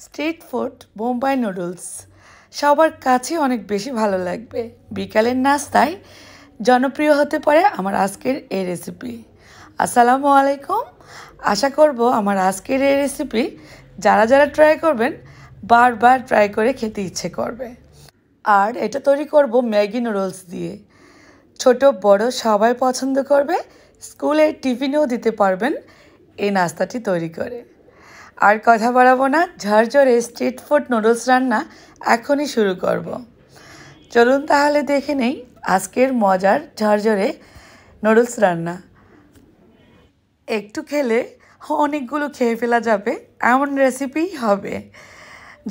Street food Bombay noodles সবার কাছে অনেক বেশি ভালো লাগবে। বিকালের নাস্তায় জনপ্রিয় হতে পারে আমার আজকের এই রেসিপি। আসসালামু আলাইকুম। আশা করব আমার আজকের এই রেসিপি যারা যারা ট্রাই করবেন বারবার ট্রাই করে খেতে ইচ্ছে করবে। আর এটা তৈরি করব ম্যাগি নুডলস দিয়ে। ছোট বড় সবাই পছন্দ করবে, স্কুলের টিফিনেও দিতে পারবেন এই নাস্তাটি তৈরি করে। আর কথা বাড়াবো না, ঝরঝরে স্ট্রিট ফুড নুডলস রান্না এখনই শুরু করব। চলুন তাহলে দেখে নেই আজকের মজার ঝরঝরে নুডলস রান্না। একটু খেলে অনেকগুলো খেয়ে ফেলা যাবে এমন রেসিপি হবে।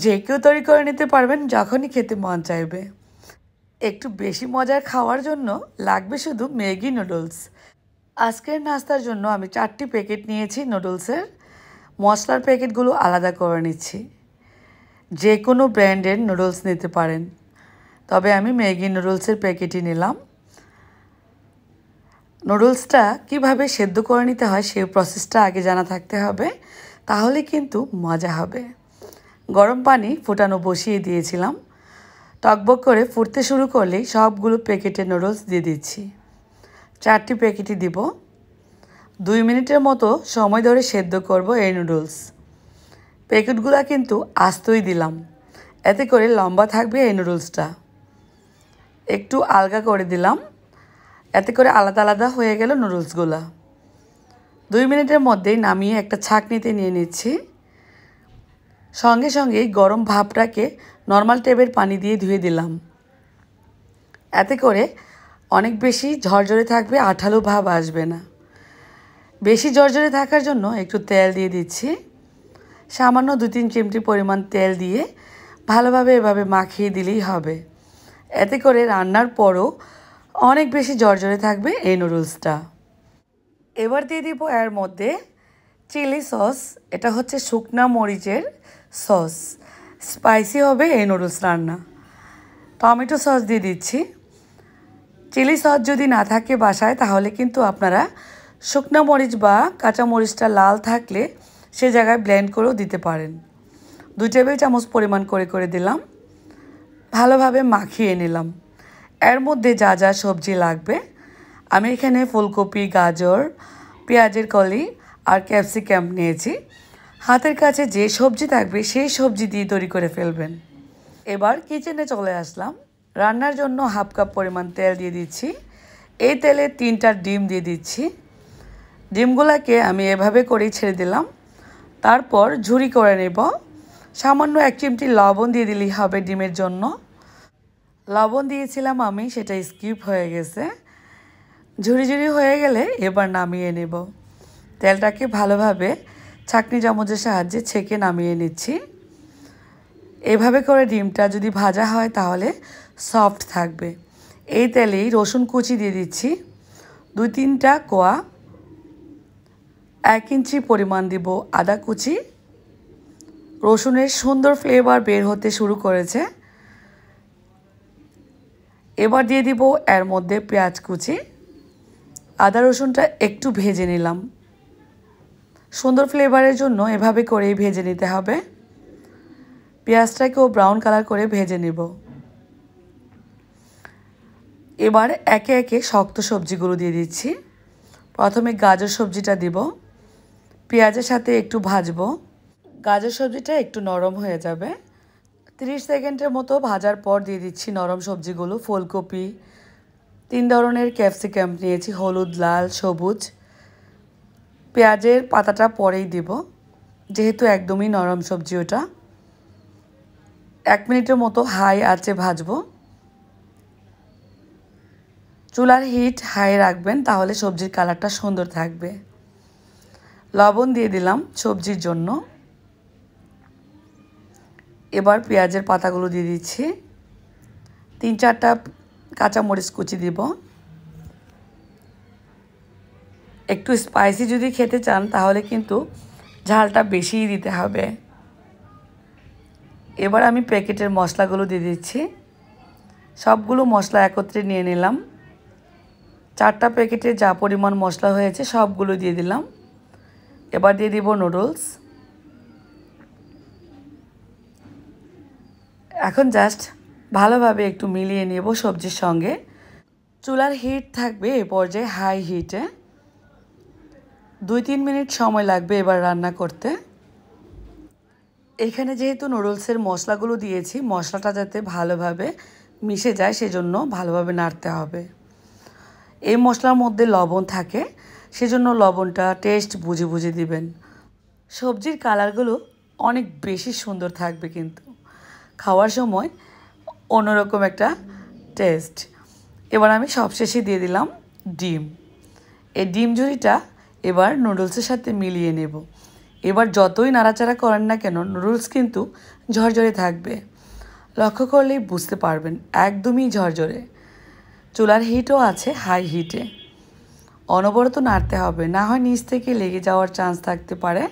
যে কেউ তৈরি করে নিতে পারবেন যখনই খেতে মন চাইবে। একটু বেশি মজার খাওয়ার জন্য লাগবে শুধু ম্যাগি নুডলস। আজকের নাস্তার জন্য আমি 4টি প্যাকেট নিয়েছি নুডলসের। মশলার প্যাকেটগুলো আলাদা করে নিচ্ছি। যে কোনো ব্র্যান্ডের নুডলস নিতে পারেন, তবে আমি ম্যাগি নুডলসের প্যাকেটই নিলাম। নুডলসটা কিভাবে সেদ্ধ করে নিতে হয় সেই প্রসেসটা আগে জানা থাকতে হবে, তাহলে কিন্তু মজা হবে। গরম পানি ফোটানো বসিয়ে দিয়েছিলাম। টকবক করে ফুটতে শুরু করলেই সবগুলো প্যাকেটের নুডলস দিয়ে দিচ্ছি। 4টি প্যাকেটই দিব। 2 মিনিটের মতো সময় ধরে সেদ্ধ করব এই নুডলস। প্যাকেটগুলো কিন্তু আস্তই দিলাম, এতে করে লম্বা থাকবে এই নুডলসটা। একটু আলগা করে দিলাম, এতে করে আলাদা আলাদা হয়ে গেল নুডলসগুলো। 2 মিনিটের মধ্যেই নামিয়ে একটা ছাঁকনিতে নিয়ে নিচ্ছি। সঙ্গে সঙ্গেই গরম ভাপটাকে নর্মাল টেপের পানি দিয়ে ধুয়ে দিলাম। এতে করে অনেক বেশি ঝরঝরে থাকবে, আঠালো ভাব আসবে না। বেশি ঝরঝরে থাকার জন্য একটু তেল দিয়ে দিচ্ছি। সামান্য 2-3 চিমটি পরিমাণ তেল দিয়ে ভালোভাবে এভাবে মাখিয়ে দিলেই হবে। এতে করে রান্নার পরও অনেক বেশি ঝরঝরে থাকবে এই নুডলসটা। এবার দিয়ে দিব এর মধ্যে চিলি সস। এটা হচ্ছে শুকনা মরিচের সস। স্পাইসি হবে এই নুডলস রান্না। টমেটো সস দিয়ে দিচ্ছি। চিলি সস যদি না থাকে বাসায়, তাহলে কিন্তু আপনারা শুকনো মরিচ বা কাঁচা মরিচটা লাল থাকলে সে জায়গায় ব্লেন্ড করেও দিতে পারেন। 2 টেবিল চামচ পরিমাণ করে দিলাম। ভালোভাবে মাখিয়ে নিলাম। এর মধ্যে যা যা সবজি লাগবে, আমি এখানে ফুলকপি, গাজর, পেঁয়াজের কলি আর ক্যাপসিকাম নিয়েছি। হাতের কাছে যে সবজি থাকবে সেই সবজি দিয়ে তৈরি করে ফেলবেন। এবার কিচেনে চলে আসলাম। রান্নার জন্য 1/2 কাপ পরিমাণ তেল দিয়ে দিচ্ছি। এই তেলে 3টা ডিম দিয়ে দিচ্ছি। ডিমগুলোকে আমি এভাবে করেই ছেড়ে দিলাম। তারপর ঝুরি করে নেব। সামান্য 1 চিমটি লবণ দিয়ে দিলেই হবে ডিমের জন্য। লবণ দিয়েছিলাম আমি, সেটা স্কিপ হয়ে গেছে। ঝুরি ঝুরি হয়ে গেলে এবার নামিয়ে নেব। তেলটাকে ভালোভাবে ছাঁকনি চামচের সাহায্যে ছেঁকে নামিয়ে নিচ্ছি। এভাবে করে ডিমটা যদি ভাজা হয় তাহলে সফট থাকবে। এই তেলেই রসুন কুচি দিয়ে দিচ্ছি। 2-3টা কোয়া। 1 ইঞ্চি পরিমাণ দিব আদা কুচি। রসুনের সুন্দর ফ্লেভার বের হতে শুরু করেছে। এবার দিয়ে দিব এর মধ্যে পেঁয়াজ কুচি। আদা রসুনটা একটু ভেজে নিলাম। সুন্দর ফ্লেভারের জন্য এভাবে করেই ভেজে নিতে হবে। পেঁয়াজটাকেও ব্রাউন কালার করে ভেজে নেব। এবার একে একে শক্ত সবজিগুলো দিয়ে দিচ্ছি। প্রথমে গাজর সবজিটা দিব। পেঁয়াজের সাথে একটু ভাজবো। গাজর সবজিটা একটু নরম হয়ে যাবে। 30 সেকেন্ডের মতো ভাজার পর দিয়ে দিচ্ছি নরম সবজিগুলো। ফুলকপি, 3 ধরনের ক্যাপসিকাম নিয়েছি, হলুদ, লাল, সবুজ। পেঁয়াজের পাতাটা পরেই দিব, যেহেতু একদমই নরম সবজি ওটা। 1 মিনিটের মতো হাই আঁচে ভাজবো। চুলার হিট হাই রাখবেন, তাহলে সবজির কালারটা সুন্দর থাকবে। লবণ দিয়ে দিলাম সবজির জন্য। এবার পেঁয়াজের পাতাগুলো দিয়ে দিচ্ছি। 3-4টা কাঁচামরিচ কুচি দিব। একটু স্পাইসি যদি খেতে চান তাহলে কিন্তু ঝালটা বেশিই দিতে হবে। এবার আমি প্যাকেটের মশলাগুলো দিয়ে দিচ্ছি। সবগুলো মশলা একত্রে নিয়ে নিলাম। 4টা প্যাকেটে যা পরিমাণ মশলা হয়েছে সবগুলো দিয়ে দিলাম। এবার দিয়ে দিব নুডলস। এখন জাস্ট ভালোভাবে একটু মিলিয়ে নেব সবজির সঙ্গে। চুলার হিট থাকবে এ পর্যায়ে হাই হিটে। 2-3 মিনিট সময় লাগবে এবার রান্না করতে। এখানে যেহেতু নুডলসের মশলাগুলো দিয়েছি, মশলাটা যাতে ভালোভাবে মিশে যায় সেজন্য ভালোভাবে নাড়তে হবে। এই মশলার মধ্যে লবণ থাকে, সেজন্য লবণটা টেস্ট বুঝে বুঝে দিবেন। সবজির কালারগুলো অনেক বেশি সুন্দর থাকবে, কিন্তু খাওয়ার সময় অন্যরকম একটা টেস্ট। এবার আমি সবশেষে দিয়ে দিলাম ডিম। এই ডিম ঝুড়িটা এবার নুডলসের সাথে মিলিয়ে নেব। এবার যতই নাড়াচাড়া করেন না কেন নুডলস কিন্তু ঝরঝরে থাকবে। লক্ষ্য করলেই বুঝতে পারবেন একদমই ঝরঝরে। চুলার হিটও আছে হাই হিটে। অনবরত নাড়তে হবে, না হয় নিচ থেকে লেগে যাওয়ার চান্স থাকতে পারে।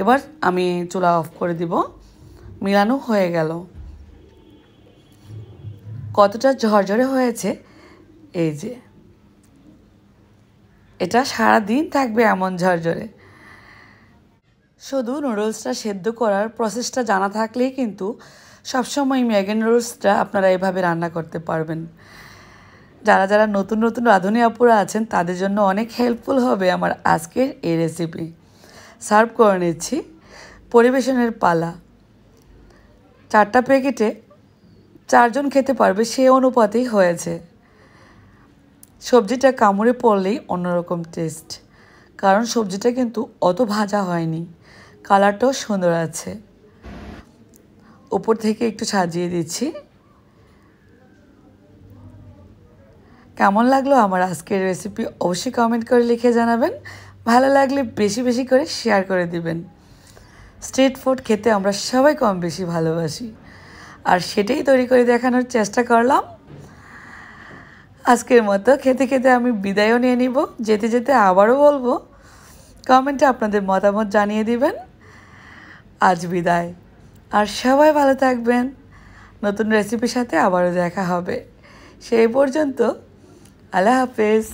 এবার আমি চুলা অফ করে দিব। মিলানো হয়ে গেল। কতটা ঝরঝরে হয়েছে, এই যে এটা সারা দিন থাকবে এমন ঝরঝরে। শুধু নুডলসটা সেদ্ধ করার প্রসেসটা জানা থাকলেই কিন্তু সবসময় ম্যাগি নুডলসটা আপনারা এভাবে রান্না করতে পারবেন। যারা যারা নতুন নতুন রাঁধুনি আপুরা আছেন তাদের জন্য অনেক হেল্পফুল হবে আমার আজকের এই রেসিপি। সার্ভ করে নিচ্ছি। পরিবেশনের পালা। 4টা প্যাকেটে 4 জন খেতে পারবে সেই অনুপাতেই হয়েছে। সবজিটা কামড়ে পড়লেই অন্যরকম টেস্ট, কারণ সবজিটা কিন্তু অত ভাজা হয়নি, কালারটাও সুন্দর আছে। উপর থেকে একটু সাজিয়ে দিচ্ছি। কেমন লাগলো আমার আজকের রেসিপি অবশ্যই কমেন্ট করে লিখে জানাবেন। ভালো লাগলে বেশি বেশি করে শেয়ার করে দিবেন। স্ট্রিট ফুড খেতে আমরা সবাই কম বেশি ভালোবাসি, আর সেটাই তৈরি করে দেখানোর চেষ্টা করলাম। আজকের মতো খেতে খেতে আমি বিদায়ও নিয়ে নিব। যেতে যেতে আবারও বলবো, কমেন্টে আপনাদের মতামত জানিয়ে দিবেন। আজ বিদায়, আর সবাই ভালো থাকবেন। নতুন রেসিপির সাথে আবারও দেখা হবে। সেই পর্যন্ত আল্লাহ হাফেজ।